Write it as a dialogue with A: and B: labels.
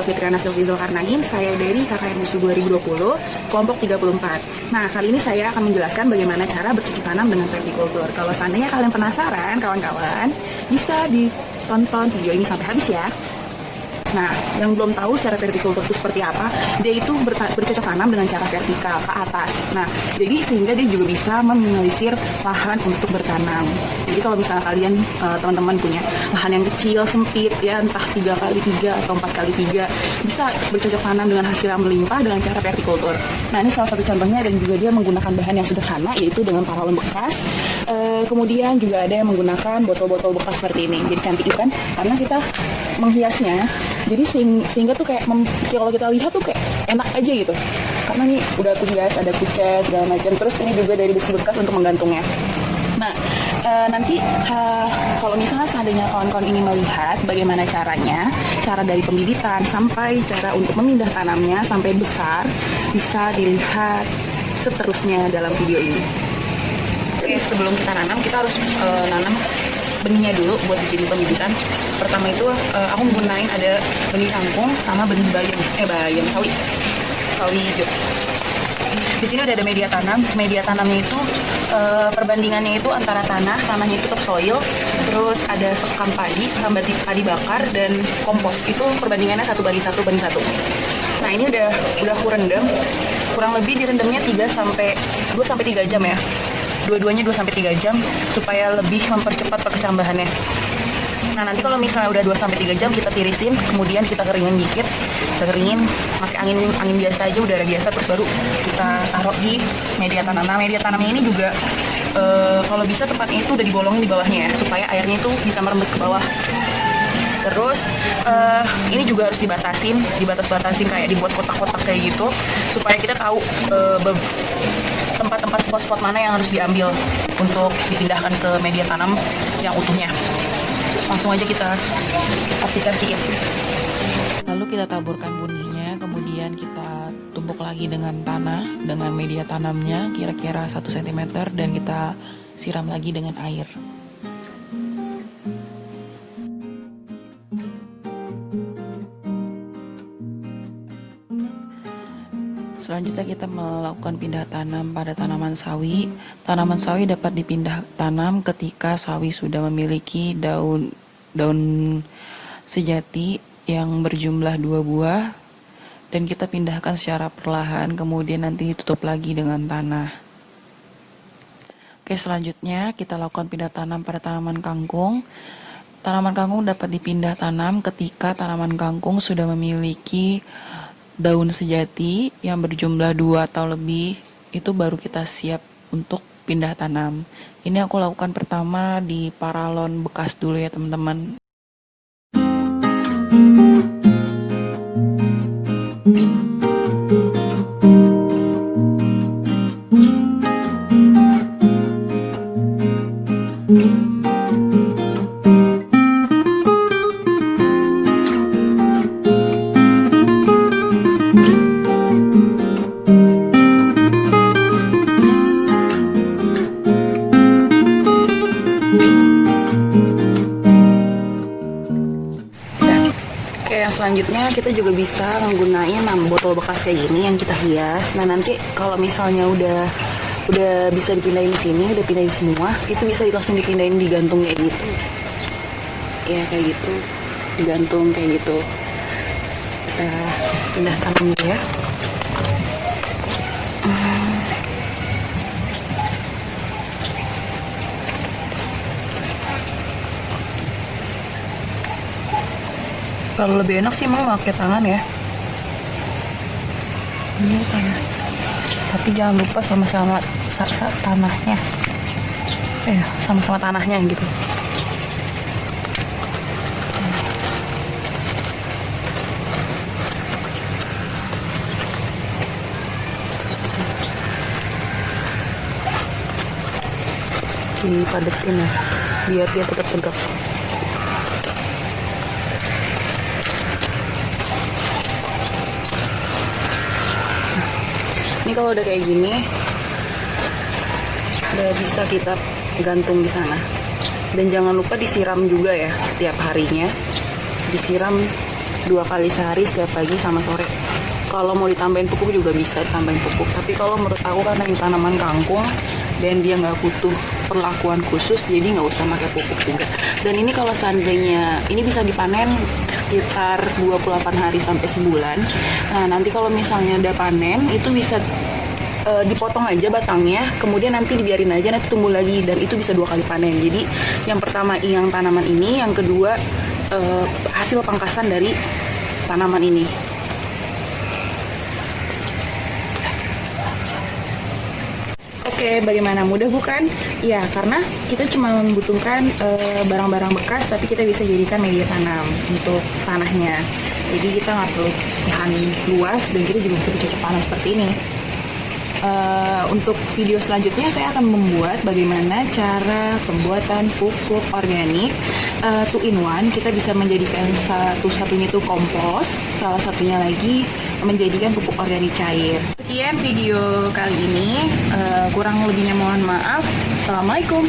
A: Fitriana Silvi Zulkarnain, saya dari KKN USU 2020, kelompok 34. Nah, kali ini saya akan menjelaskan bagaimana cara bercocok tanam dengan vertikultur. Kalau seandainya kalian penasaran, kawan-kawan, bisa ditonton video ini sampai habis ya. Nah, yang belum tahu secara vertikultur itu seperti apa, dia itu bercocok tanam dengan cara vertikal ke atas. Nah, jadi sehingga dia juga bisa meminimalisir lahan untuk bertanam. Jadi kalau misalnya kalian teman-teman punya lahan yang kecil, sempit, ya entah 3x3 atau 4x3, bisa bercocok tanam dengan hasil yang melimpah dengan cara vertikultur. Nah, ini salah satu contohnya, dan juga dia menggunakan bahan yang sederhana, yaitu dengan paralon bekas. Kemudian juga ada yang menggunakan botol-botol bekas seperti ini. Jadi cantik kan? Karena kita menghiasnya. Jadi sehingga tuh kayak kalau kita lihat tuh kayak enak aja gitu. Karena nih udah kuhias, ada kucet segala macam. Terus ini juga dari besi bekas untuk menggantungnya. Nah, nanti kalau misalnya seandainya kawan-kawan ingin melihat bagaimana caranya, cara dari pembibitan sampai cara untuk memindah tanamnya sampai besar, bisa dilihat seterusnya dalam video ini. Oke, sebelum kita nanam, kita harus nanam benihnya dulu buat dijadiin pembibitan. Pertama itu aku menggunakan ada benih kangkung sama benih sawi hijau. Di sini udah ada media tanam. Media tanamnya itu perbandingannya itu antara tanahnya itu topsoil, terus ada sekam padi, sama padi bakar, dan kompos. Itu perbandingannya 1:1. Nah, ini udah aku rendam. Kurang lebih direndamnya 2-3 jam ya. Dua-duanya 2-3 jam supaya lebih mempercepat perkecambahannya. Nah, nanti kalau misalnya udah 2-3 jam, kita tirisin, kemudian kita keringin dikit. Kita keringin pakai angin biasa aja, udara biasa, terus baru kita taruh di media tanam. Nah, media tanamnya ini juga kalau bisa tempatnya itu udah dibolongin di bawahnya ya, supaya airnya itu bisa merembes ke bawah. Terus ini juga harus dibatasin kayak dibuat kotak-kotak kayak gitu, supaya kita tahu tempat-tempat spot-spot mana yang harus diambil untuk dipindahkan ke media tanam yang utuhnya. Langsung aja kita aplikasiin.
B: Lalu kita taburkan benihnya, kemudian kita tumbuk lagi dengan tanah, dengan media tanamnya kira-kira 1 cm, dan kita siram lagi dengan air. Selanjutnya kita melakukan pindah tanam pada tanaman sawi. Tanaman sawi dapat dipindah tanam ketika sawi sudah memiliki daun sejati yang berjumlah 2 buah, dan kita pindahkan secara perlahan, kemudian nanti ditutup lagi dengan tanah. Oke, selanjutnya kita lakukan pindah tanam pada tanaman kangkung. Tanaman kangkung dapat dipindah tanam ketika tanaman kangkung sudah memiliki daun sejati yang berjumlah 2 atau lebih, itu baru kita siap untuk pindah tanam. Ini aku lakukan pertama di paralon bekas dulu ya teman-teman.
A: Selanjutnya kita juga bisa menggunakan botol bekas kayak gini yang kita hias. Nah, nanti kalau misalnya udah bisa dipindahin di sini, udah pindahin semua, itu bisa langsung dipindahin digantung kayak gitu. Ya kayak gitu, digantung kayak gitu. Kita pindah tanam dulu ya. Kalau lebih enak sih mau pakai tangan ya. Ini tanah. Tapi jangan lupa sama-sama tanahnya. Sama-sama tanahnya gitu. Dipadetin ya, biar dia tetap tegak. Ini kalau udah kayak gini, udah bisa kita gantung di sana. Dan jangan lupa disiram juga ya, setiap harinya disiram 2 kali sehari setiap pagi sama sore. Kalau mau ditambahin pupuk juga bisa ditambahin pupuk, tapi kalau menurut aku karena ini tanaman kangkung dan dia nggak butuh perlakuan khusus, jadi nggak usah pakai pupuk juga. Dan ini kalau seandainya ini bisa dipanen sekitar 28 hari sampai sebulan. Nah, nanti kalau misalnya udah panen itu bisa dipotong aja batangnya, kemudian nanti dibiarin aja, nanti tumbuh lagi, dan itu bisa 2 kali panen. Jadi yang pertama yang tanaman ini, yang kedua hasil pangkasan dari tanaman ini. Oke, bagaimana? Mudah bukan? Ya, karena kita cuma membutuhkan barang-barang bekas, tapi kita bisa jadikan media tanam untuk tanahnya. Jadi kita nggak perlu lahan luas, dan kita juga bisa bercocok tanam seperti ini. Untuk video selanjutnya saya akan membuat bagaimana cara pembuatan pupuk organik 2-in-1. Kita bisa menjadikan satunya itu kompos, salah satunya lagi menjadikan pupuk organik cair. Sekian video kali ini, kurang lebihnya mohon maaf. Assalamualaikum.